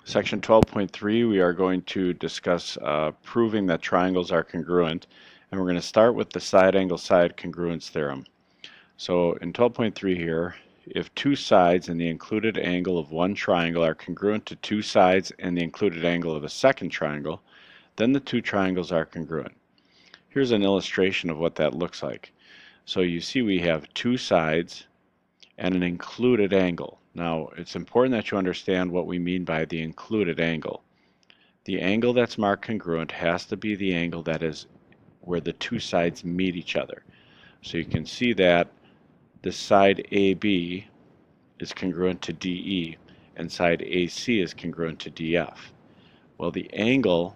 Section 12.3, we are going to discuss proving that triangles are congruent, and we're going to start with the side angle side congruence theorem. So in 12.3 here, if two sides and the included angle of one triangle are congruent to two sides and the included angle of a second triangle, then the two triangles are congruent. Here's an illustration of what that looks like. So you see we have two sides and an included angle. Now, it's important that you understand what we mean by the included angle. The angle that's marked congruent has to be the angle that is where the two sides meet each other. So you can see that the side AB is congruent to DE and side AC is congruent to DF. Well, the angle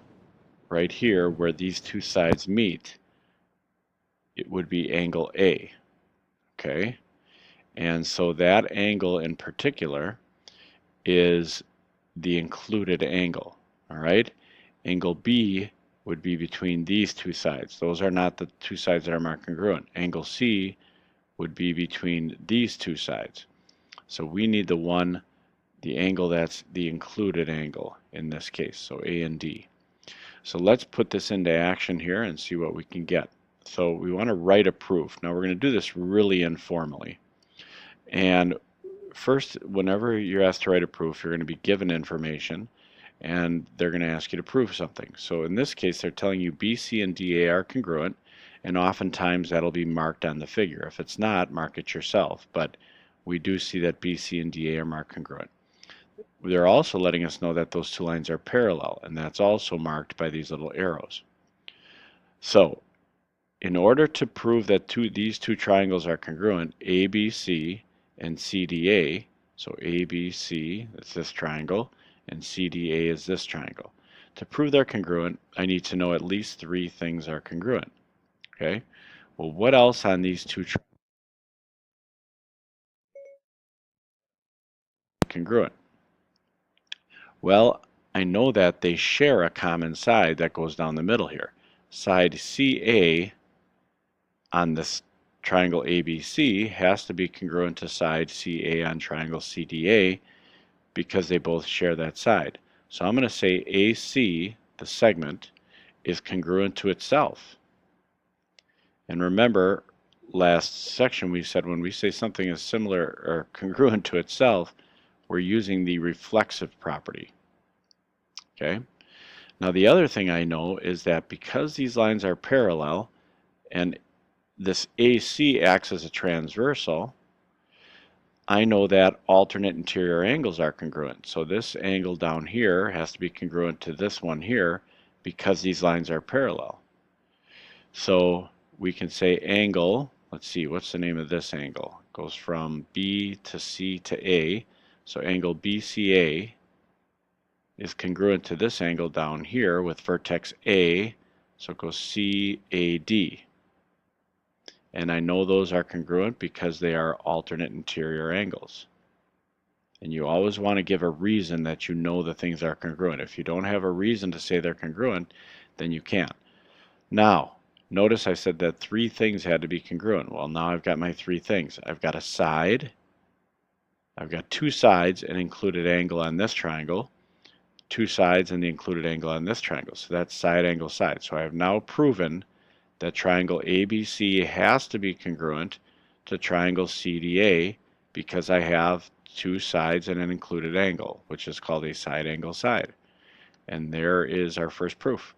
right here where these two sides meet, it would be angle A. Okay? And so that angle in particular is the included angle. All right? Angle B would be between these two sides. Those are not the two sides that are marked congruent. Angle C would be between these two sides. So we need the angle that's the included angle in this case, so A and D. So let's put this into action here and see what we can get. So we want to write a proof. Now we're going to do this really informally. And first, whenever you're asked to write a proof, you're going to be given information and they're going to ask you to prove something. So in this case, they're telling you BC and DA are congruent, and oftentimes that'll be marked on the figure. If it's not, mark it yourself, but we do see that BC and DA are marked congruent. They're also letting us know that those two lines are parallel, and that's also marked by these little arrows. So in order to prove that these two triangles are congruent, ABC and CDA, so ABC, that's this triangle, and CDA is this triangle. To prove they're congruent, I need to know at least three things are congruent. Okay? Well, what else on these two triangles is congruent? Well, I know that they share a common side that goes down the middle here. Side CA on this triangle ABC has to be congruent to side CA on triangle CDA because they both share that side. So I'm going to say AC, the segment, is congruent to itself. And remember, last section we said when we say something is similar or congruent to itself, we're using the reflexive property. Okay? Now the other thing I know is that because these lines are parallel and this AC acts as a transversal, I know that alternate interior angles are congruent. So this angle down here has to be congruent to this one here because these lines are parallel. So we can say angle, let's see, what's the name of this angle? It goes from B to C to A. So angle BCA is congruent to this angle down here with vertex A. So it goes CAD. And I know those are congruent because they are alternate interior angles. And you always want to give a reason that you know the things are congruent. If you don't have a reason to say they're congruent, then you can't. Now, notice I said that three things had to be congruent. Well, now I've got my three things. I've got a side, I've got two sides, an included angle on this triangle, two sides and the included angle on this triangle. So that's side, angle, side. So I have now proven that triangle ABC has to be congruent to triangle CDA because I have two sides and an included angle, which is called a side angle side. And there is our first proof.